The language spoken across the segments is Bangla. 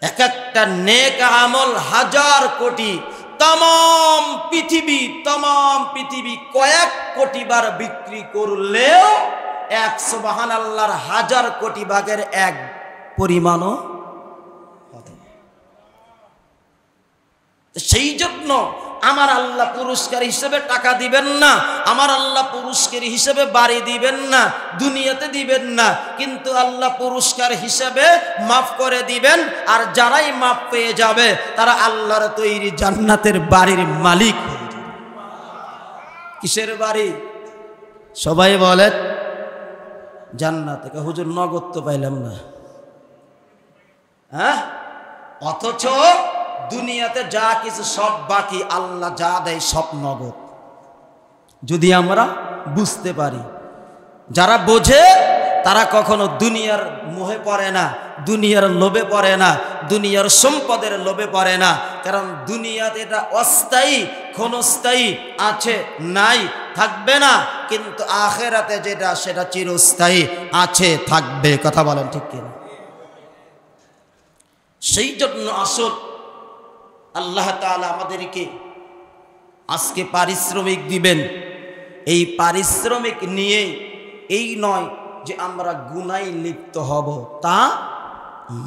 এক একটা নেক আমল হাজার কোটি, তাম পৃথিবী কয়েক কোটি বার বিক্রি করলেও এক সুবহানাল্লাহর হাজার কোটি ভাগের এক পরিমাণও হবে না। সেই জন্য আমার আল্লাহ পুরস্কার হিসেবে টাকা দিবেন না, আমার আল্লাহ পুরস্কার হিসেবে বাড়ি দিবেন না, দুনিয়াতে দিবেন না, কিন্তু আল্লাহ পুরস্কার হিসেবে মাফ করে দিবেন। আর যারাই মাফ পেয়ে যাবে তারা আল্লাহর তৈরি জান্নাতের বাড়ির মালিক হয়ে যাবে। কিসের বাড়ি? সবাই বলেন জান্নাতে। হুজুর নগদ তো পাইলাম না, হ্যাঁ? অথচ দুনিয়াতে যা কিছু সব বাকি, আল্লাহ যা দেয় সব নগদ। যদি আমরা বুঝতে পারি, যারা বোঝে তারা কখনো দুনিয়ার মোহে পড়ে না, দুনিয়ার লোভে পড়ে না, দুনিয়ার সম্পদের লোভে পড়ে না। কারণ দুনিয়াতে এটা অস্থায়ী, ক্ষণস্থায়ী, আছে নাই, থাকবে না। কিন্তু আখেরাতে যেটা সেটা চিরস্থায়ী, আছে, থাকবে। কথা বলেন ঠিক কিনা? সেই জন্য আসল আল্লাহ তাআলা আমাদেরকে আজকে পারিশ্রমিক দিবেন। এই পারিশ্রমিক নিয়ে এই নয় যে আমরা গুনায় লিপ্ত হব, তা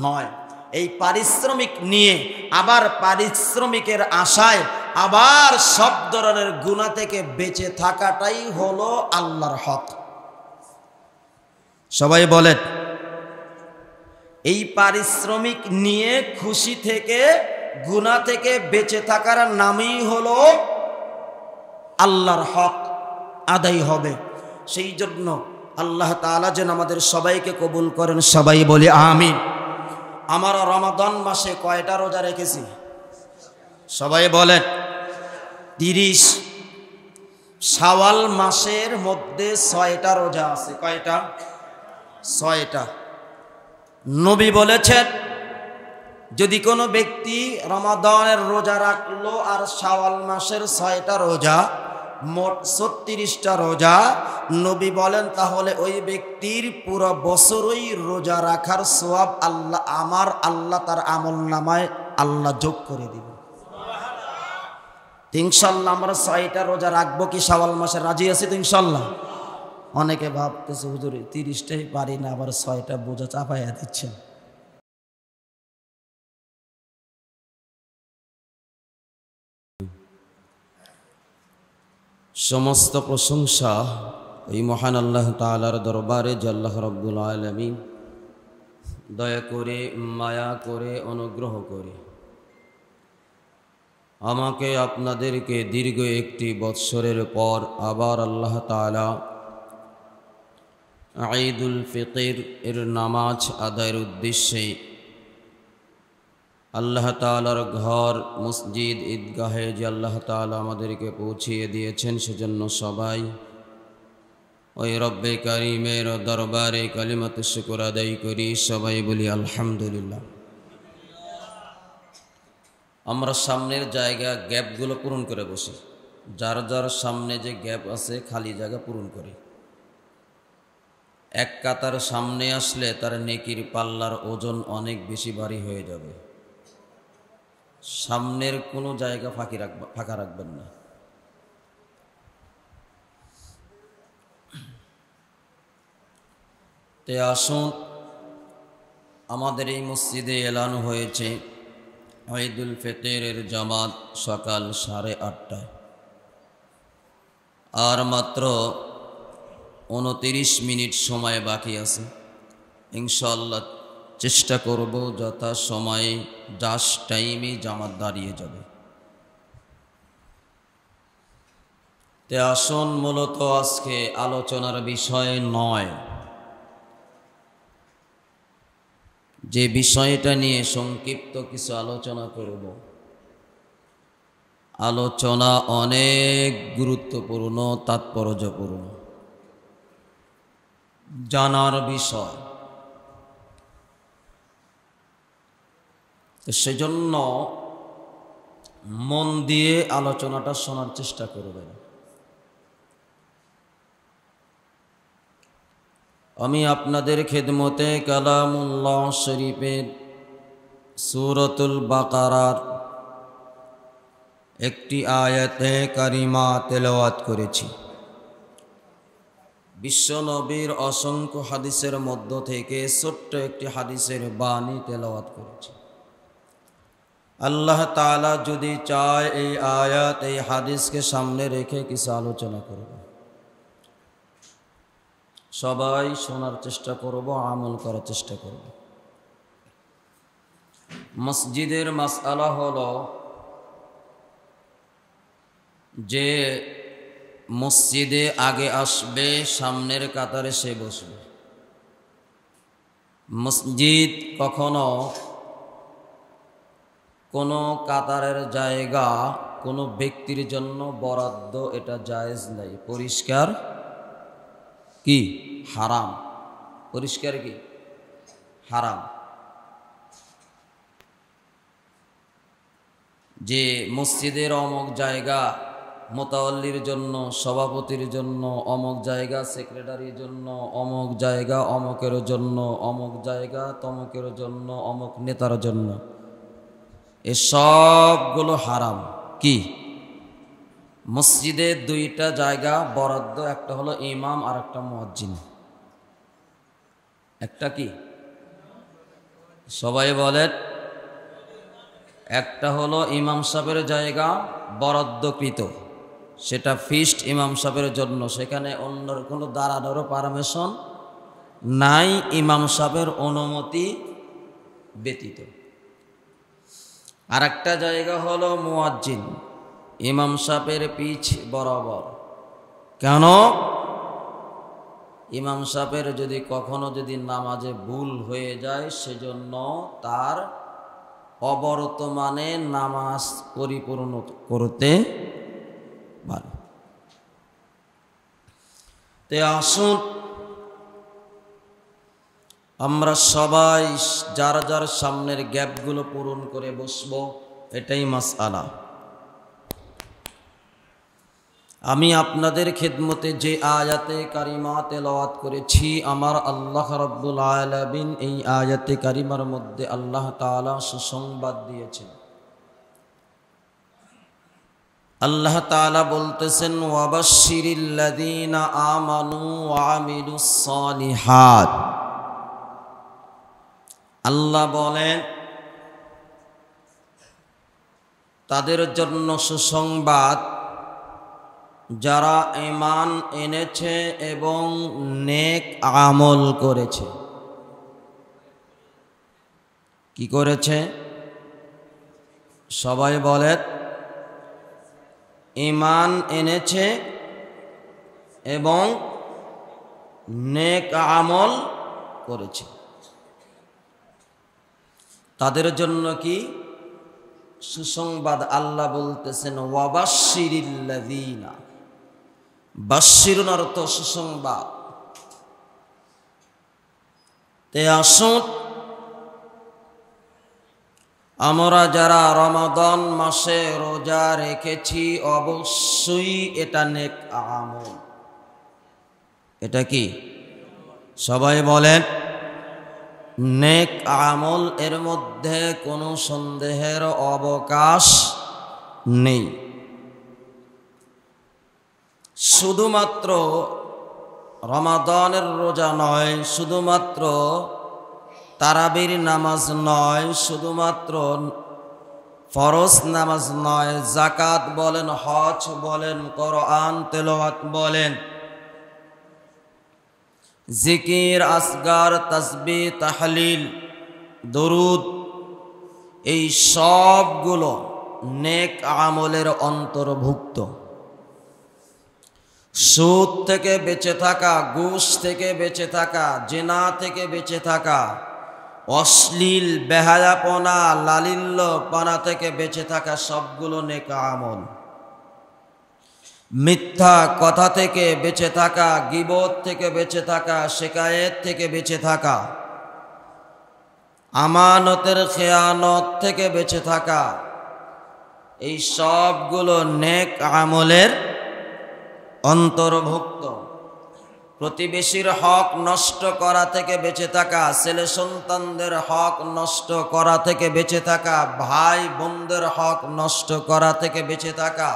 নয়। এই পারিশ্রমিক নিয়ে আবার পারিশ্রমিকের আশায় আবার সব ধরনের গুনাহ থেকে বেঁচে থাকাটাই হলো আল্লাহর হক। সবাই বলেন, এই পারিশ্রমিক নিয়ে খুশি থেকে গুনাহ থেকে বেঁচে থাকার নামই হলো আল্লাহর হক আদায় হবে। সেই জন্য আল্লাহ তাআলা যেন আমাদের সবাইকে কবুল করেন। সবাই বলি আমিন। আমরা রমাদান মাসে কয়টা রোজা রেখেছি? সবাই বলেন 30। শাওয়াল মাসের মধ্যে 6টা রোজা আছে। কয়টা? 6টা। নবী বলেছেন, যদি কোনো ব্যক্তি রমাদানের রোজা রাখলো আর শাওয়াল মাসের 6টা রোজা, মোট 36টা রোজা, নবী বলেন তাহলে ওই ব্যক্তির পুরো বছরই রোজা রাখার সওয়াব আল্লাহ তার আমল নামায় আল্লাহ যোগ করে দিবে। ইনশাআল্লাহ আমরা 6টা রোজা রাখবো কি শাওয়াল মাসে? রাজি আছি তো ইনশাআল্লাহ? অনেকে ভাবতেছে হুজুর 30টাই পারি না, আবার 6টা বোঝা চাপাইয়া দিচ্ছেন। সমস্ত প্রশংসা ওই মহান আল্লাহ তাআলার দরবারে যে আল্লাহ রাব্বুল আলামিন দয়া করে, মায়া করে, অনুগ্রহ করে আমাকে আপনাদেরকে দীর্ঘ একটি বৎসরের পর আবার আল্লাহ তাআলা ঈদুল ফিতর এর নামাজ আদায়ের উদ্দেশ্যে আল্লাহ তাআলার ঘর মসজিদ ঈদগাহে যে আল্লাহ তাআলা আমাদেরকে পৌঁছিয়ে দিয়েছেন, সেজন্য সবাই ওই রব্বে কারিমের দরবারে কালিমাতুশ শুকর আদায় করি। সবাই বলি আলহামদুলিল্লাহ। আমরা সামনের জায়গা গ্যাপগুলো পূরণ করে বসি। যার যার সামনে যে গ্যাপ আছে খালি জায়গা পূরণ করি। এক কাতার সামনে আসলে তার নেকির পাল্লার ওজন অনেক বেশি ভারী হয়ে যাবে। সামনের কোনো জায়গা ফাঁকা রাখবেন না। তে আসুন, আমাদের এই মসজিদে এলান হয়েছে ঈদুল ফিতরের জামাত সকাল 8:30টায়। আর মাত্র 29 মিনিট সময় বাকি আছে। ইনশাআল্লাহ চেষ্টা করব যথা সময়ে জাস্ট টাইমে জামাত দাঁড়িয়ে যাবে। তে আসুন, মূলত আজকে আলোচনার বিষয় নয়, যে বিষয়টা নিয়ে সংক্ষিপ্ত কিছু আলোচনা করব। আলোচনা অনেক গুরুত্বপূর্ণ, তাৎপর্যপূর্ণ, জানার বিষয়। সেজন্য মন দিয়ে আলোচনাটা শোনার চেষ্টা করবেন। আমি আপনাদের খেদমতে কালামুল্লাহ শরীফের সূরাতুল বাকারার একটি আয়াতে কারিমা তেলাওয়াত করেছি। বিশ্বনবীর অসংখ্য হাদিসের মধ্য থেকে ছোট্ট একটি হাদিসের বাণী তেলাওয়াত করেছি। আল্লাহ তাআলা যদি চায় এই আয়াত এই হাদিসকে সামনে রেখে কিছু আলোচনা করব। সবাই শোনার চেষ্টা করব, আমল করার চেষ্টা করব। মসজিদের মাসআলা হলো যে মসজিদে আগে আসবে, সামনের কাতারে সে বসবে। মসজিদ কখনো কোনো কাতারের জায়গা কোনো ব্যক্তির জন্য বরাদ্দ, এটা জায়েজ নাই, পরিষ্কার কি হারাম, পরিষ্কার কি হারাম। যে মসজিদের অমুক জায়গা মোতাওয়াল্লির জন্য, সভাপতির জন্য, অমুক জায়গা সেক্রেটারির জন্য, অমুক জায়গা অমুকের জন্য, অমুক জায়গা তমুকের জন্য, অমুক নেতার জন্য, এ সবগুলো হারাম। কি মসজিদে দুইটা জায়গা বরাদ্দ, একটা হলো ইমাম আর একটা মুয়াজ্জিন। একটা কি সবাই বলেন, একটা হলো ইমাম সাহেবের জায়গা বরাদ্দকৃত, সেটা ফিক্সড ইমাম সাহেবের জন্য, সেখানে অন্য কোনো দাঁড়ানোরও পারমিশন নাই ইমাম সাহেবের অনুমতি ব্যতীত। আর একটা জায়গা হলো মুয়াজ্জিন, ইমাম সাহেবের পিছ বরাবর। কেন? ইমাম সাহেবের যদি কখনো যদি নামাজে ভুল হয়ে যায়, সেজন্য তার অবর্তমানে নামাজ পরিপূর্ণ করতে পারে। তে আসুন আমরা সবাই যার যার সামনের গ্যাপগুলো পূরণ করে বসবো, এটাই মাসআলা। আমি আপনাদের খেদমতে যে আয়াতে কারিমা তেলাওয়াত করেছি, আমার আল্লাহ রাব্বুল আলামিন এই আয়াতে কারিমার মধ্যে আল্লাহ তাআলা সুসংবাদ দিয়েছেন। আল্লাহ তাআলা বলতেছেন, ওয়াবাশশিরিল্লাযীনা আমানু ওয়া আমিলুস সালিহাত। আল্লাহ বলেন তাদের জন্য সুসংবাদ যারা ঈমান এনেছে এবং নেক আমল করেছে। কি করেছে? সবাই বলেন, ঈমান এনেছে এবং নেক আমল করেছে। তাদের জন্য কি সুসংবাদ? আল্লাহ বলতেছেন ওয়াবাশশিরিল্লাযীনা। বাশশিরুন অর্থ সুসংবাদ। তে আসুন আমরা যারা রমাদান মাসে রোজা রেখেছি, অবশ্যই এটা নেক আমল। এটা কি সবাই বলেন নেক আমল, এর মধ্যে কোনো সন্দেহের অবকাশ নেই। শুধুমাত্র রমাদানের রোজা নয়, শুধুমাত্র তারাবির নামাজ নয়, শুধুমাত্র ফরজ নামাজ নয়, যাকাত বলেন, হজ বলেন, কোরআন তেলাওয়াত বলেন, জিকির, আসগার, তাসবিহ, তাহলিল, দরুদ, এই সবগুলো নেক আমলের অন্তর্ভুক্ত। সুদ থেকে বেঁচে থাকা, ঘুষ থেকে বেঁচে থাকা, জিনা থেকে বেঁচে থাকা, অশ্লীল বেহায়াপনা লালিল্যপনা থেকে বেঁচে থাকা, সবগুলো নেক আমল। মিথ্যা কথা থেকে বেঁচে থাকা, গীবত থেকে বেঁচে থাকা, শিকায়েত থেকে বেঁচে থাকা, আমানতের খেয়ানত থেকে বেঁচে থাকা, এই সবগুলো নেক আমলের অন্তর্ভুক্ত। প্রতিবেশীর হক নষ্ট করা থেকে বেঁচে থাকা, ছেলে সন্তানদের হক নষ্ট করা থেকে বেঁচে থাকা, ভাই বোনদের হক নষ্ট করা থেকে বেঁচে থাকা,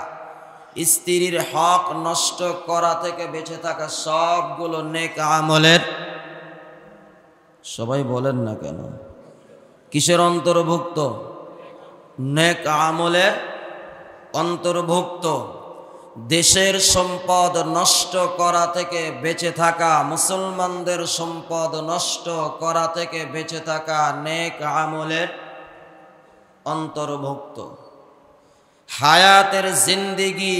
স্ত্রীর হক নষ্ট করা থেকে বেঁচে থাকা, সবগুলো নেক আমলের, সবাই বলেন না কেন, কিসের অন্তর্ভুক্ত? নেক আমলের অন্তর্ভুক্ত। দেশের সম্পদ নষ্ট করা থেকে বেঁচে থাকা, মুসলমানদের সম্পদ নষ্ট করা থেকে বেঁচে থাকা নেক আমলের অন্তর্ভুক্ত। হায়াতের জিন্দিগি,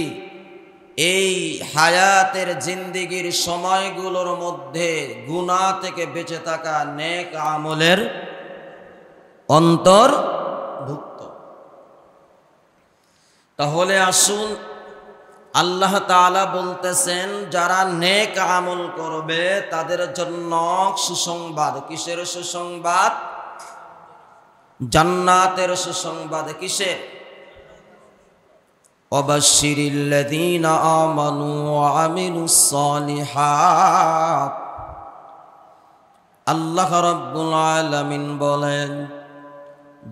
এই হায়াতের জিন্দিগির সময়গুলোর মধ্যে গুনাহ থেকে বেঁচে থাকা নেক আমলের অন্তর্ভুক্ত। তাহলে আসুন, আল্লাহ তাআলা বলতেছেন যারা নেক আমল করবে তাদের জন্য সুসংবাদ। কিসের সুসংবাদ? জান্নাতের সুসংবাদ। কিসের? ওয়াবাশশিরিল্লাযীনা আমানু ওয়া আমিলুস সালিহাত। আল্লাহ রাব্বুল আলামিন বলেন,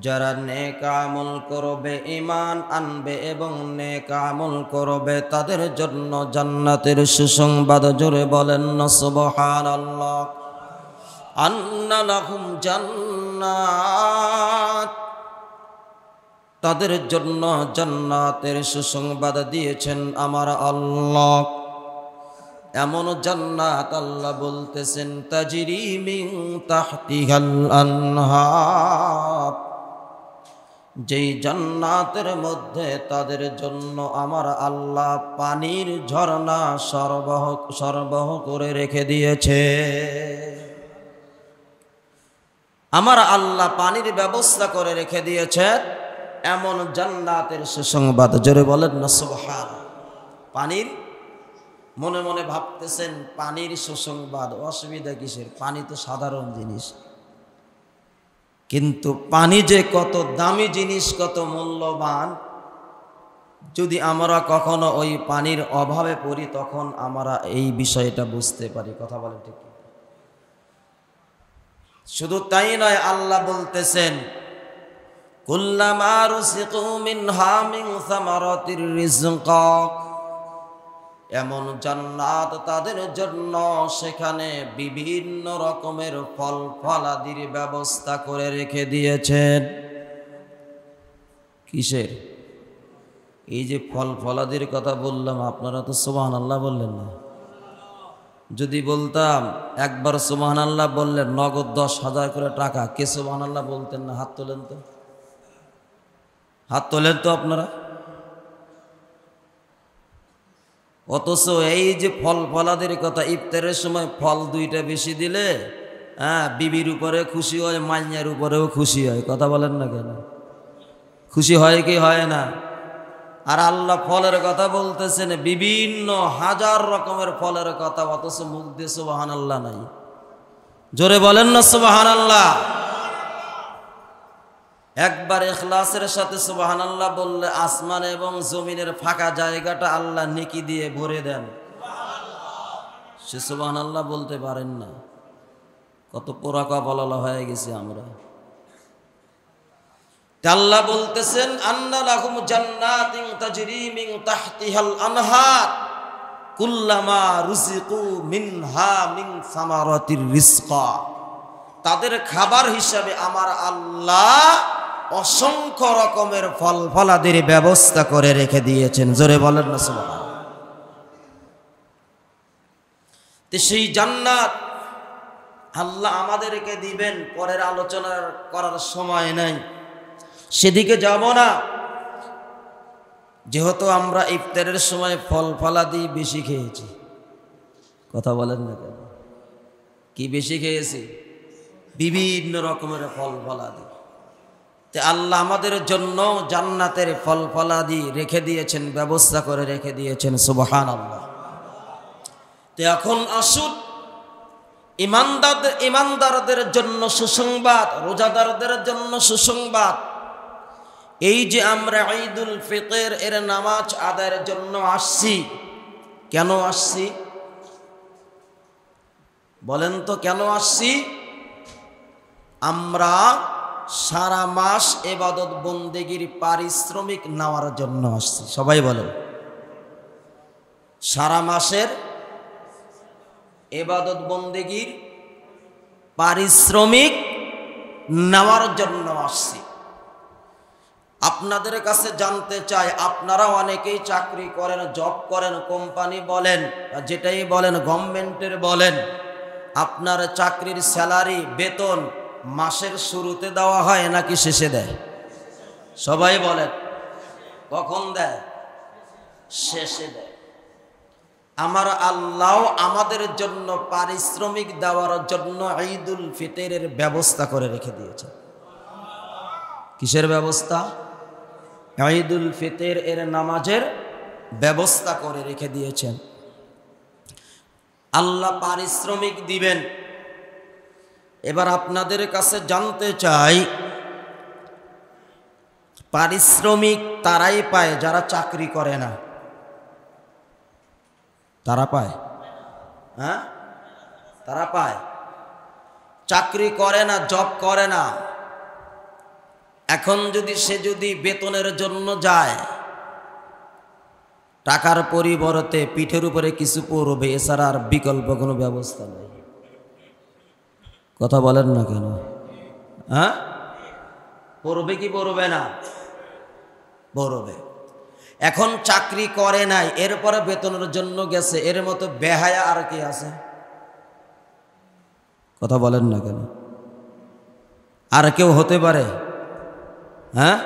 যারা নেক আমল করবে, ঈমান আনবে এবং নেক আমল করবে তাদের জন্য জান্নাতের সুসংবাদ। জোরে বলেন না সুবহানাল্লাহ। আন্না লাহুম জান্নাত, তাদের জন্য জান্নাতের সুসংবাদ দিয়েছেন আমার আল্লাহ। এমন জান্নাত আল্লাহ বলতেছেন তাজরি মিন তাহতিহাল আনহার, যেই জান্নাতের মধ্যে তাদের জন্য আমার আল্লাহ পানির ঝর্ণা সরবরাহ করে রেখে দিয়েছে। আমার আল্লাহ পানির ব্যবস্থা করে রেখে দিয়েছে, এমন জান্নাতের সুসংবাদ। জোরে বলেন না সুবহানাল্লাহ। পানির, মনে মনে ভাবতেছেন পানির সুসংবাদ, অসুবিধা কিসের? পানি তো সাধারণ জিনিস, কিন্তু পানি যে কত দামি জিনিস, কত মূল্যবান, যদি আমরা কখনো ওই পানির অভাবে পড়ি তখন আমরা এই বিষয়টা বুঝতে পারি। কথা বলেন ঠিক? শুধু তাই নয়, আল্লাহ বলতেছেন কুল্লামা রুসিকু মিনহা মিন সামারাতির রিজকা, এমন জান্নাত তাদের জন্য সেখানে বিভিন্ন রকমের ফল ফলাদির ব্যবস্থা করে রেখে দিয়েছেন। কিসের? এই যে ফল ফলাদির কথা বললাম, আপনারা তো সুবহানাল্লাহ বললেন না। যদি বলতাম একবার সুবহানাল্লাহ বললেন নগদ 10,000 করে টাকা, কে সুবহানাল্লাহ বলতেন না? হাত তোলেন তো, হাত তোলেন তো আপনারা। অথচ এই যে ফল ফলাদের কথা, ইফতারের সময় ফল 2টা বেশি দিলে বিবির উপরে খুশি হয়, মাইয়ার উপরেও খুশি হয়। কথা বলেন না কেন? খুশি হয় কি হয় না? আর আল্লাহ ফলের কথা বলতেছেন, বিভিন্ন হাজার রকমের ফলের কথা, অথচ মুখ দিয়ে সুবহানাল্লাহ নাই। জোরে বলেন না সুবহানাল্লাহ। একবার ইখলাসের সাথে সুবহানাল্লাহ বললে আসমান এবং জমিনের ফাঁকা জায়গাটা আল্লাহ নেকি দিয়ে ভরে দেন। সে সুবহানাল্লাহ বলতে পারেন না। কত পোড়া কপালা হয়ে গেছে আমরা। আল্লাহ বলতেছেন আন্না লাহুম জান্নাতিন তাজরি মিন তাহতিহাল আনহার কুল্লামা রুজিকু মিনহা মিন সামারাতির রিজকা, তাদের খাবার হিসাবে আমার আল্লাহ অসংখ্য রকমের ফল ফলাদির ব্যবস্থা করে রেখে দিয়েছেন। জোরে বলেন না সুবহানাল্লাহ। তো সেই জান্নাত আল্লাহ আমাদেরকে দিবেন, পরের আলোচনা করার সময় নাই, সেদিকে যাব না। যেহেতু আমরা ইফতারের সময় ফল ফলাদি বেশি খেয়েছি। কথা বলেন না কেন? কি বেশি খেয়েছি? বিভিন্ন রকমের ফল ফলাদি। তে আল্লাহ আমাদের জন্য জান্নাতের ফল ফলাদি রেখে দিয়েছেন, ব্যবস্থা করে রেখে দিয়েছেন। সুবহানাল্লাহ। তো এখন আসুন, ইমানদারদের জন্য সুসংবাদ, রোজাদারদের জন্য সুসংবাদ। এই যে আমরা ঈদুল ফিতর এর নামাজ আদায়ের জন্য আসছি, কেন আসছি? বলেন তো কেন আসছি? আমরা সারা মাস ইবাদত বন্দেগীর পারিশ্রমিক নেওয়ার জন্য আসছি। সবাই বলেন, সারা মাসের ইবাদত বন্দেগীর পারিশ্রমিক নেওয়ার জন্য আসছি। আপনাদের কাছে জানতে চাই, আপনারা অনেকেই চাকরি করেন, জব করেন, কোম্পানি বলেন, যেটাই বলেন, গভর্নমেন্টের বলেন, আপনার চাকরির স্যালারি, বেতন মাসের শুরুতে দেওয়া হয় নাকি শেষে দেয়? সবাই বলেন, কখন দেয়? শেষে দেয়। আমার আল্লাহ আমাদের জন্য পারিশ্রমিক দেওয়ার জন্য ঈদুল ফিতরের ব্যবস্থা করে রেখে দিয়েছে। কিসের ব্যবস্থা? ঈদুল ফিতর এর নামাজের ব্যবস্থা করে রেখে দিয়েছেন। আল্লাহ পারিশ্রমিক দিবেন। এবার আপনাদের কাছে জানতে চাই, পারিশ্রমিক তারাই পায় যারা চাকরি করে না। তারা পায়? হ্যাঁ, তারা পায়। চাকরি করে না, জব করে না, এখন সে যদি বেতনের জন্য যায়, টাকার পরিবর্তে পিঠের উপরে কিছু পড়বে, এছাড়া আর বিকল্প কোনো ব্যবস্থা নেই। কথা বলেন না কেন? হ্যাঁ, পড়বে কি পড়বে না? পড়বে। এখন চাকরি করে নাই, এরপরে বেতনের জন্য গেছে, এর মতো বেহায়া আর কি আছে? কথা বলেন না কেন? আর কেউ হতে পারে? হ্যাঁ,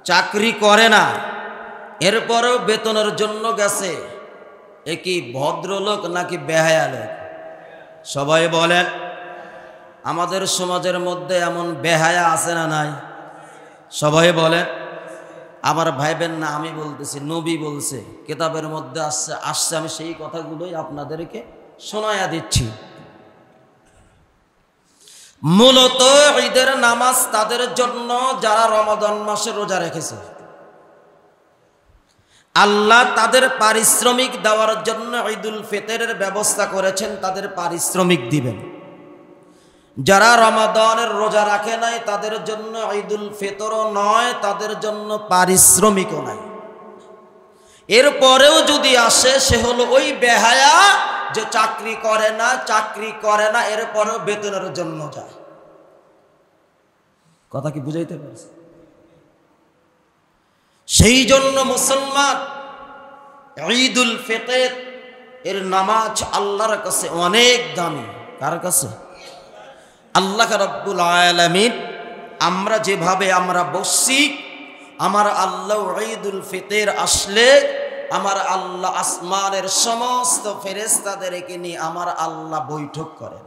চাকরি করে না, এরপরেও বেতনের জন্য গেছে, এ কি ভদ্রলোক নাকি বেহায়া লোক? সবাই বলেন। আমাদের সমাজের মধ্যে এমন বেহায়া আছে না নাই? সবাই বলেন। আমার ভাইবেন না, আমি বলতেছি, নবী বলছে, কিতাবের মধ্যে আসছে, আমি সেই কথাগুলোই আপনাদেরকে শোনায়া দিচ্ছি। মূলত ঈদের নামাজ তাদের জন্য যারা রমাদান মাসে রোজা রেখেছে। আল্লাহ তাদের পারিশ্রমিক দেওয়ার জন্য ঈদুল ফিতরের ব্যবস্থা করেছেন, তাদের পারিশ্রমিক দিবেন। যারা রমাদানের রোজা রাখে নাই, তাদের জন্য ঈদুল ফিতরও নয়, তাদের জন্য পারিশ্রমিকও নাই। এরপরেও যদি আসে, সে হলো ওই বেহায়া যে চাকরি করে না, এরপরেও বেতনের জন্য যায়। কথা কি বুঝাইতে পারছে? সেই জন্য মুসলমান ঈদুল ফিতর এর নামাজ আল্লাহর কাছে অনেক দামি। কার কাছে? আল্লাহ রাব্বুল আলামিন। আমরা যেভাবে আমরা বসছি, আমার আল্লাহ ঈদুল ফিতর আসলে আমার আল্লাহ আসমানের সমস্ত ফেরেশতাদেরকে নিয়ে আমার আল্লাহ বৈঠক করেন।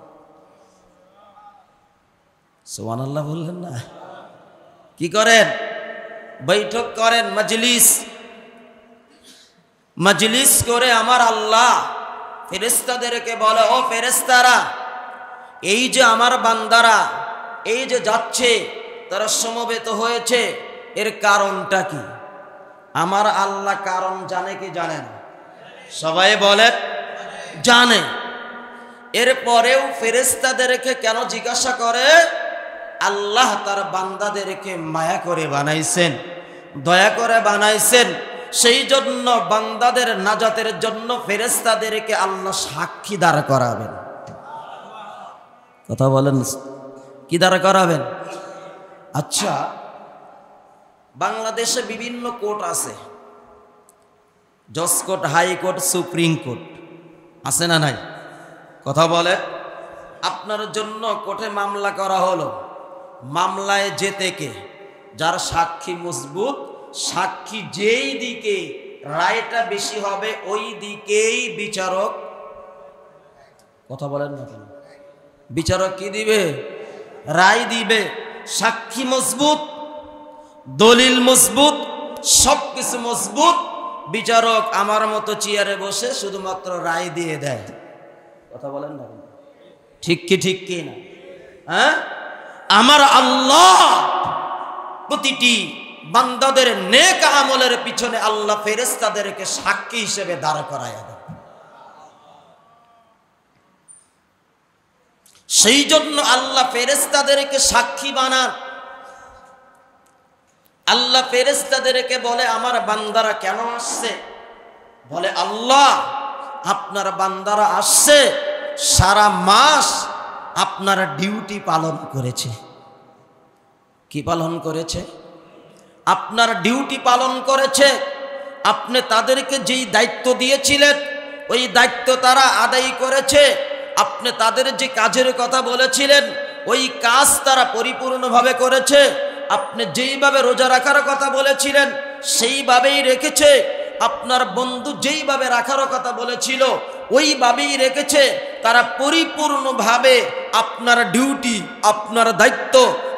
সুবহানাল্লাহ বললেন না? কি করেন? বৈঠক করেন, মজলিস করে আমার আল্লাহ ফেরেশতাদেরকে বলে, ও ফেরেশতারা, এই যে আমার বান্দারা এই যে যাচ্ছে, তারা সমবেত হয়েছে, এর কারণটা কি? আমার আল্লাহ কারণ জানে কি জানে না? সবাই বলে জানে। এরপরেও ফেরেশতাদেরকে কেন জিজ্ঞাসা করে? আল্লাহ তার বান্দাদেরকে মায়া করে বানাইছেন, দয়া করে বানাইছেন, সেই জন্য বান্দাদের নাজাতের জন্য ফেরেশতাদেরকে আল্লাহ সাক্ষী দাঁড় করাবেন। কথা বলেন, কি দাঁড় করাবেন? আচ্ছা, বাংলাদেশে বিভিন্ন কোর্ট আছে, জজ কোর্ট, হাইকোর্ট, সুপ্রিম কোর্ট আছে না নাই? কথা বলে। আপনার জন্য কোর্টে মামলা করা হলো, মামলায় যেতে কে? যার সাক্ষী মজবুত, সাক্ষী যেই দিকে রায়টা বেশি হবে ওই দিকেই বিচারক। কথা বলেন না কেন? বিচারক কি দিবে? রায় দিবে। সাক্ষী মজবুত, দলিল মজবুত, সবকিছু মজবুত, বিচারক আমার মতো চেয়ারে বসে শুধুমাত্র রায় দিয়ে দেয়। কথা বলেন না? ঠিক কি না? হ্যাঁ, আমার আল্লাহ প্রতিটি বান্দাদের নেক আমলের পিছনে আল্লাহ ফেরেশতাদেরকে সাক্ষী হিসেবে দাঁড় করায় দেয়। সেই জন্য আল্লাহ ফেরেশতাদেরকে সাক্ষী বানান। আল্লাহ ফেরেশতাদেরকে বলে আমার বান্দারা কেন আসছে? বলে আল্লাহ আপনার বান্দারা আসছে সারা মাস আপনারা ডিউটি পালন করেছে। কি পালন করেছে? আপনার ডিউটি পালন করেছে। আপনি তাদেরকে যেই দায়িত্ব দিয়েছিলেন ওই দায়িত্ব তারা আদায় করেছে। আপনি তাদের যে কাজের কথা বলেছিলেন ওই কাজ তারা পরিপূর্ণভাবে করেছে। আপনি যেইভাবে রোজা রাখার কথা বলেছিলেন সেইভাবেই রেখেছে। আপনার বন্ধু যেইভাবে রাখার কথা বলেছিল ওইভাবেই রেখেছে। তারা পরিপূর্ণভাবে আপনার ডিউটি, আপনার দায়িত্ব,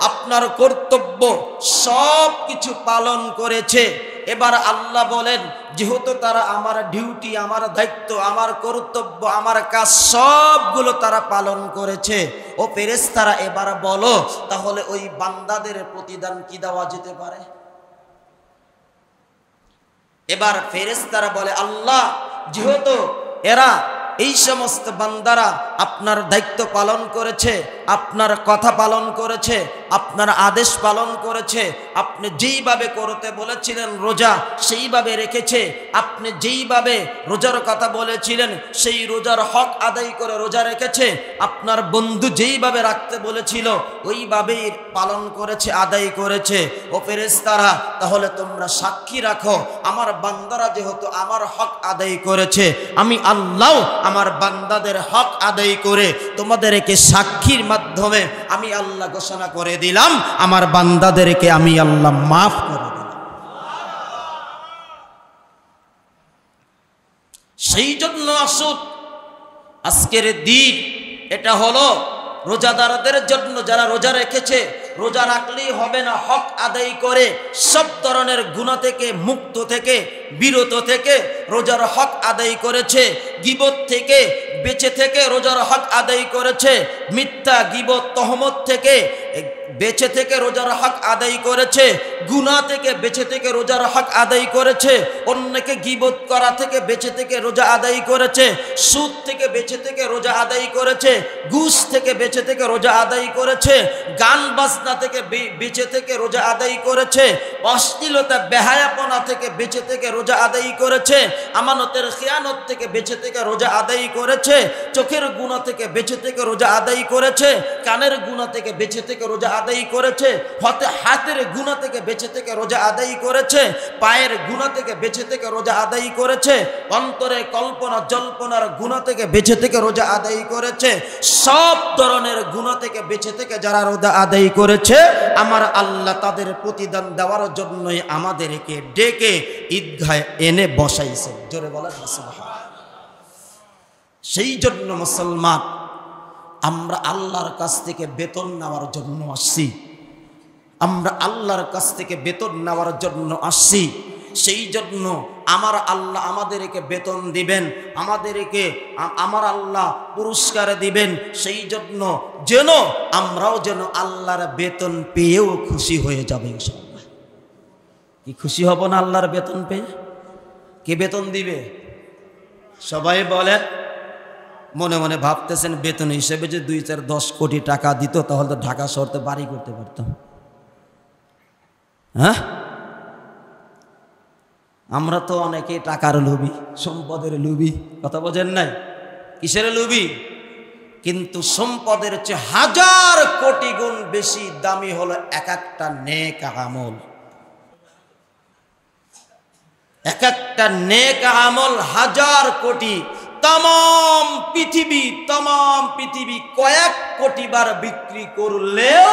আপনার কর্তব্য সব কিছু পালন করেছে। এবার আল্লাহ বলেন যেহেতু তারা আমার ডিউটি, আমার দায়িত্ব, আমার কর্তব্য, আমার কাজ সবগুলো তারা পালন করেছে, ও ফেরেশতারা এবার বলো তাহলে ওই বান্দাদের প্রতিদান কি দেওয়া যেতে পারে? এবার ফেরেশতারা বলে আল্লাহ যেহেতু এরা এই সমস্ত বান্দারা আপনার দায়িত্ব পালন করেছে, আপনার কথা পালন করেছে, আপনার আদেশ পালন করেছে, আপনি যেইভাবে করতে বলেছিলেন রোজা সেইভাবে রেখেছে, আপনি যেইভাবে রোজার কথা বলেছিলেন সেই রোজার হক আদায় করে রোজা রেখেছে, আপনার বন্ধু যেইভাবে রাখতে বলেছিল ওইভাবেই পালন করেছে, আদায় করেছে। ও ফেরেশতারা তাহলে তোমরা সাক্ষী রাখো আমার বান্দারা যেহেতু আমার হক আদায় করেছে, আমি আল্লাহ আমার বান্দাদের হক আদায় করে তোমাদেরকে সাক্ষীর মাধ্যমে আমি আল্লাহ ঘোষণা করে দিলাম আমার বান্দাদেরকে আমি আল্লাহ মাফ করে দিলাম। সেই জন্য আসুন আজকের দিন এটা হলো রোজাদারদের জন্য, যারা রোজা রেখেছে। রোজা রাখলেই হবে না, হক আদায় করে সব ধরনের গুনাহ থেকে মুক্ত থেকে বিরত থেকে রোজার হক আদায় করেছে। গীবত থেকে বেঁচে থেকে রোজার হক আদায় করেছে। মিথ্যা গীবত তহমত থেকে বেঁচে থেকে রোজার হক আদায় করেছে। গুনাহ থেকে বেঁচে থেকে রোজার হক আদায় করেছে। অন্যকে গীবত করা থেকে বেঁচে থেকে রোজা আদায় করেছে। সুদ থেকে বেঁচে থেকে রোজা আদায় করেছে। ঘুষ থেকে বেঁচে থেকে রোজা আদায় করেছে। গান বাজনা থেকে বেঁচে থেকে রোজা আদায় করেছে। অশ্লীলতা বেহায়াপনা থেকে বেঁচে থেকে রোজা আদায় করেছে। আমানতের খিয়ানত থেকে বেঁচে থেকে রোজা আদায় করেছে। চোখের গুনাহ থেকে বেঁচে থেকে রোজা আদায় করেছে। কানের গুনাহ থেকে বেঁচে থেকে রোজা আদায় করেছে। হাতের গুনাহ থেকে বেঁচে থেকে রোজা আদায় করেছে। পায়ের গুনাহ থেকে বেঁচে থেকে রোজা আদায় করেছে। অন্তরে কল্পনা জল্পনার গুনাহ থেকে বেঁচে থেকে রোজা আদায় করেছে। সব ধরনের গুনাহ থেকে বেঁচে থেকে যারা রোজা আদায় করেছে আমার আল্লাহ তাদের প্রতিদান দেওয়ার জন্যই আমাদেরকে ডেকে ঈদগাহে এনে বসাইছে। জোরে বলেন সুবহানাল্লাহ। সেই জন্য মুসলমান আমরা আল্লাহর কাছ থেকে বেতন নেওয়ার জন্য আসছি। আমরা আল্লাহর কাছ থেকে বেতন নেওয়ার জন্য আসছি। সেই জন্য আমার আল্লাহ আমাদেরকে বেতন দিবেন, আমাদেরকে আমার আল্লাহ পুরস্কার দিবেন। সেই জন্য যেন আমরাও যেন আল্লাহর বেতন পেয়েও খুশি হয়ে যাবে ইনশাআল্লাহ। কি খুশি হব না আল্লাহর বেতন পেয়ে? কে বেতন দিবে? সবাই বলেন। মনে মনে ভাবতেছেন বেতন হিসেবে যে 2-4-10 কোটি টাকা দিত তাহলে তো ঢাকা শহরতে বাড়ি করতে পারতাম। হ্যাঁ, আমরা তো অনেকেই টাকার লোভী, সম্পদের লোভী। কথা বোঝেন নাই? কিসের লোভী? কিন্তু সম্পদের চেয়ে 1000 কোটি গুণ বেশি দামি হলো এক একটা নেক আমল। এক একটা নেক আমল 1000 কোটি। তাম পৃথিবী কয়েক কোটি বার বিক্রি করলেও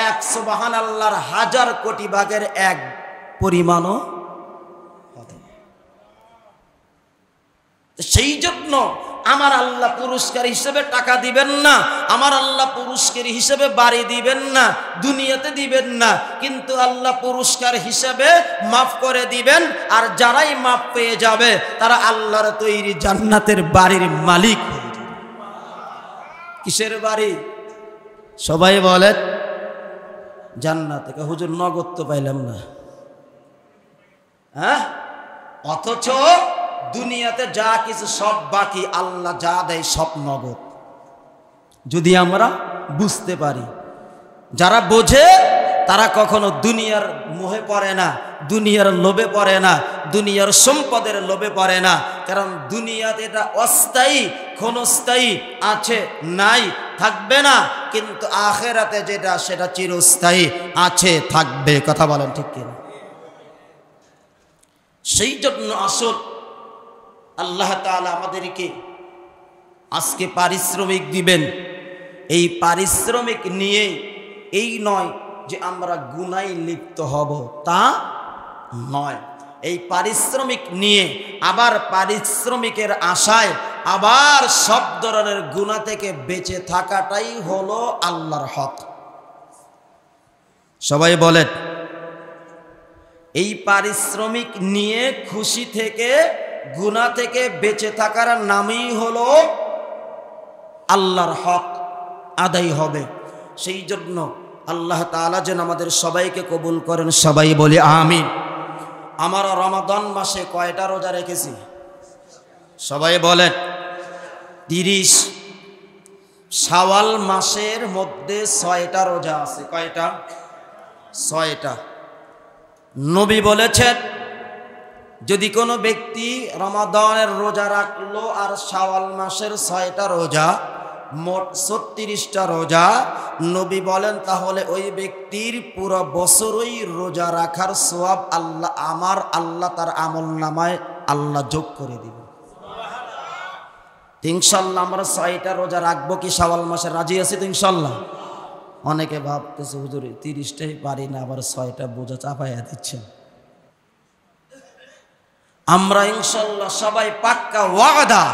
এক সুবহানাল্লাহর 1000 কোটি ভাগের এক পরিমাণও হবে। সেই জন্য আমার আল্লাহ পুরস্কার হিসেবে টাকা দিবেন না, আমার আল্লাহ পুরস্কার হিসেবে বাড়ি দিবেন না, দুনিয়াতে দিবেন না, কিন্তু আল্লাহ পুরস্কার হিসেবে মাফ করে দিবেন। আর যারাই মাফ পেয়ে যাবে তারা আল্লাহর তৈরি জান্নাতের বাড়ির মালিক হয়ে যাবে। কিসের বাড়ি? সবাই বলেন জান্নাত। হুজুর নগদ তো পাইলাম না। হ্যাঁ, অথচ দুনিয়াতে যা কিছু সব বাকি, আল্লাহ যা দেয় সব নগদ। যদি আমরা বুঝতে পারি। যারা বোঝে তারা কখনো দুনিয়ার মোহে পড়ে না, দুনিয়ার লোভে পড়ে না, দুনিয়ার সম্পদের লোভে পড়ে না। কারণ দুনিয়াতে এটা অস্থায়ী, ক্ষণস্থায়ী, আছে নাই, থাকবে না। কিন্তু আখেরাতে যেটা সেটা চিরস্থায়ী, আছে, থাকবে। কথা বলেন ঠিক কিনা? সেই জন্য আসল আল্লাহ তাআলা আমাদেরকে আজকে পারিশ্রমিক দিবেন। এই পারিশ্রমিক নিয়ে এই নয় যে আমরা গুনায় লিপ্ত হব, তা নয়। এই পারিশ্রমিক নিয়ে আবার পারিশ্রমিকের আশায় আবার সব ধরনের গুনাহ থেকে বেঁচে থাকাটাই হলো আল্লাহর হক। সবাই বলেন, এই পারিশ্রমিক নিয়ে খুশি থেকে গুনাহ থেকে বেঁচে থাকার নামই হলো আল্লাহর হক আদায় হবে। সেই জন্য আল্লাহ তাআলা যেন আমাদের সবাইকে কবুল করেন, সবাই বলি আমিন। আমরা রমাদান মাসে কয়টা রোজা রেখেছি? সবাই বলেন 30। শাওয়াল মাসের মধ্যে 6টা রোজা আছে। কয়টা? 6টা। নবী বলেছেন, যদি কোনো ব্যক্তি রমাদানের রোজা রাখলো আর শাওয়াল মাসের 6টা রোজা, মোট 36টা রোজা, নবী বলেন তাহলে ওই ব্যক্তির পুরো বছরই রোজা রাখার সওয়াব আল্লাহ তার আমল নামায় আল্লাহ যোগ করে দিবেন। ইনশাআল্লাহ আমরা 6টা রোজা রাখবো কি শাওয়াল মাসে? রাজি আছি তো ইনশাআল্লাহ? অনেকে ভাবতেছে হুজুর 30টাই পারি না, আবার 6টা বোঝা চাপাইয়া দিচ্ছেন। আমরা ইনশাআল্লাহ সবাই পাক্কা ওয়াদা,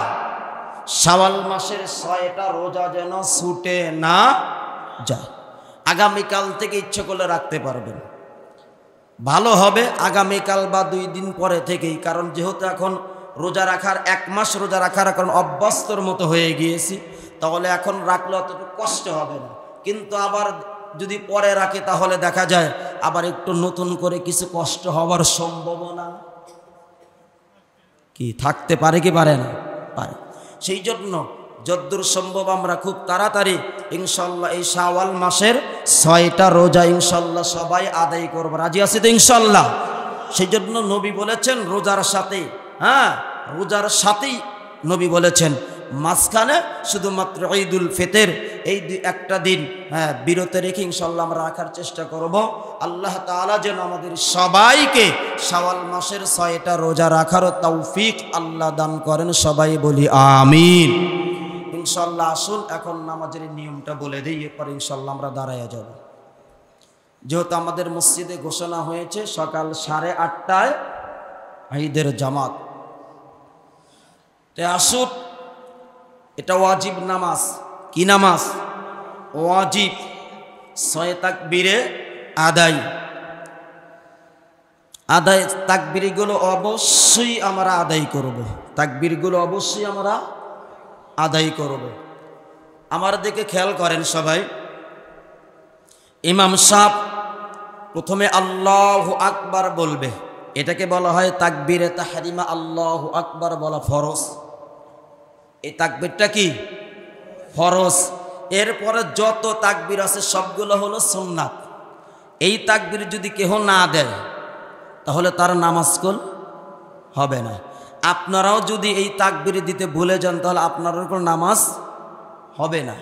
শাওয়াল মাসের 6টা রোজা যেন ছুটে না যায়। আগামীকাল থেকে ইচ্ছে করলে রাখতে পারবেন, ভালো হবে। আগামীকাল বা 2 দিন পরে থেকেই, কারণ যেহেতু এখন রোজা রাখার 1 মাস রোজা রাখার এখন অভ্যস্তর মতো হয়ে গিয়েছি, তাহলে এখন রাখলে অতটুকু কষ্ট হবে না। কিন্তু আবার যদি পরে রাখে তাহলে দেখা যায় আবার একটু নতুন করে কিছু কষ্ট হওয়ার সম্ভাবনা কি থাকতে পারে কি পারে না? পারে। সেই জন্য যদ্দূর সম্ভব আমরা খুব তাড়াতাড়ি ইনশাআল্লাহ এই শাওয়াল মাসের 6টা রোজা ইনশাআল্লাহ সবাই আদায় করব। রাজি আছে তো ইনশাআল্লাহ? সেই জন্য নবী বলেছেন রোজার সাথে, রোজার সাথেই নবী বলেছেন মাঝখানে শুধুমাত্র ঈদুল ফিতর এই একটা দিন বিরত রেখে ইনশাআল্লাহ আমরা রাখার চেষ্টা করব। আল্লাহ তাআলা যেন আমাদের সবাইকে শাওয়াল মাসের 6টা রোজা রাখার তৌফিক আল্লাহ দান করেন, সবাই বলি আমিন। ইনশাআল্লাহ আসুন এখন নামাজের নিয়মটা বলে দিই, এরপর ইনশাআল্লাহ আমরা দাঁড়ায়া যাব। যেহেতু আমাদের মসজিদে ঘোষণা হয়েছে সকাল 8:30টায় ঈদের জামাত, তাই আসুন। এটা ওয়াজিব নামাজ। কি নামাজ? ওয়াজিব। 6 তাকবীরে আদায় তাকবীরগুলো অবশ্যই আমরা আদায় করব। তাকবীরগুলো অবশ্যই আমরা আদায় করব। আমার দিকে খেয়াল করেন সবাই। ইমাম সাহেব প্রথমে আল্লাহু আকবার বলবে, এটাকে বলা হয় তাকবীরে তাহরিমা। আল্লাহু আকবার বলা ফরজ। এই তাকবীরটা কি? ফরজ। এরপরে যত তাকবীর আছে সবগুলো হলো সুন্নাত। এই তাকবীর যদি কেহ না দেয় তাহলে তার নামাজ কবুল হবে না। আপনারাও যদি এই তাকবীর দিতে ভুলে যান তাহলে আপনাদের কোনো নামাজ হবে না।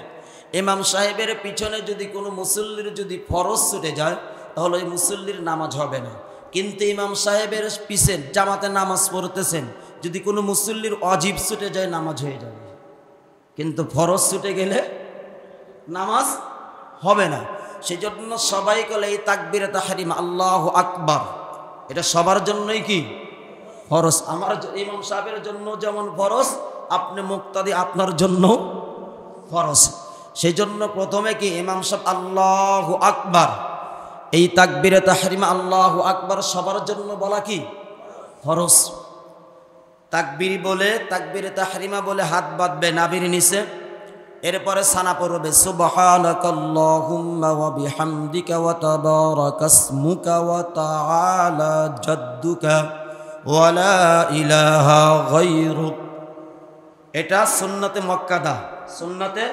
ইমাম সাহেবের পিছনে যদি কোনো মুসল্লির যদি ফরজ ছুটে যায় তাহলে ওই মুসল্লির নামাজ হবে না। কিন্তু ইমাম সাহেবের পিছনে জামাতে নামাজ পড়তেছেন, যদি কোনো মুসল্লির ওয়াজিব ছুটে যায় নামাজ হয়ে যাবে, কিন্তু ফরজ ছুটে গেলে নামাজ হবে না। সেই জন্য সবাই বলে এই তাকবীরে তাহরিমা আল্লাহু আকবার, এটা সবার জন্যই কি ফরজ। আমার ইমাম সাহেবের জন্য যেমন ফরজ, আপনি মুক্তাদি আপনার জন্য ফরজ। সেই জন্য প্রথমে কি ইমাম সাহেব আল্লাহু আকবার, এই তাকবীরে তাহরিমা আল্লাহু আকবার সবার জন্য বলা কি ফরজ। তাকবীর বলে তাকবীরে তাহরিমা বলে হাত বাঁধবে নাভির নিচে, এরপরে সানা পড়বে সুবহানাকাল্লাহুম্মা ওয়া বিহামদিকা ওয়া তাবারাকাসমুকা ওয়া তাআলা জাদ্দুকা ওয়া লা ইলাহা গায়রুক। এটা সুন্নতে মুআক্কাদা। সুন্নতে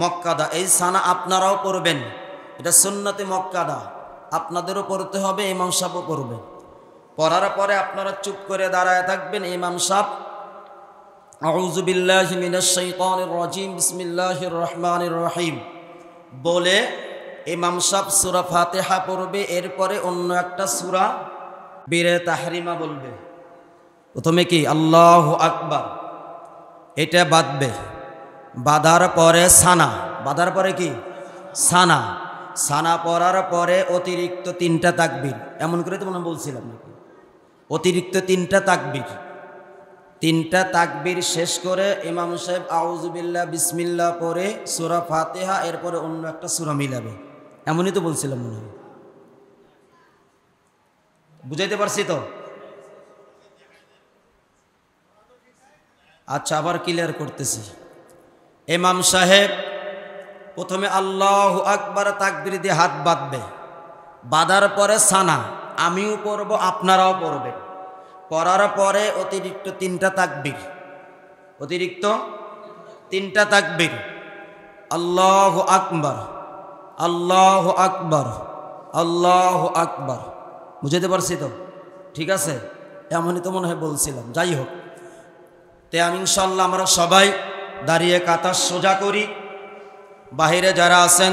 মক্কাদা। এই সানা আপনারাও পড়বেন, এটা সুন্নতে মক্কাদা, আপনাদেরও পড়তে হবে, ইমাম সাহেবও পড়বে। পড়ার পরে আপনারা চুপ করে দাঁড়ায় থাকবেন। ইমাম সাহেব আউযু বিল্লাহি মিনাশ শাইতানির রাজিম বিসমিল্লাহির রহমানির রহিম বলে ইমাম সাহেব সূরা ফাতিহা পড়বে। এরপরে অন্য একটা সূরা বীরে তাহরিমা বলবে। প্রথমে কি আল্লাহু আকবার, এটা বাঁধবে। বাঁধার পরে সানা, বাঁধার পরে কি সানা, সানা পড়ার পরে অতিরিক্ত 3টা তাকবীর, এমন করে তো মনে বলছিলাম নাকি, অতিরিক্ত 3টা তাকবীর। 3টা তাকবীর শেষ করে ইমাম সাহেব আউযু বিল্লাহ বিসমিল্লাহ পড়ে সূরা ফাতিহা, এরপরে অন্য একটা সূরা মিলাবে। এমনই তো বলছিলাম মনে হয়, বুঝাইতে পারছি তো? আচ্ছা, আবার ক্লিয়ার করতেছি। ইমাম সাহেব প্রথমে আল্লাহু আকবার তাকবীর দিয়ে হাত বাঁধবে। বাঁধার পরে সানা, আমিও পড়ব, আপনারাও পড়বেন। পড়ার পরে অতিরিক্ত 3টা তাকবীর, অতিরিক্ত 3টা তাকবীর। আল্লাহু আকবার, আল্লাহু আকবার, আল্লাহু আকবার। বুঝাইতে পারছি তো? ঠিক আছে, এমনই তো মনে হয় বলছিলাম। যাই হোক, তে আমি ইনশাআল্লাহ আমরা সবাই দাঁড়িয়ে কাতার সোজা করি। বাহিরে যারা আছেন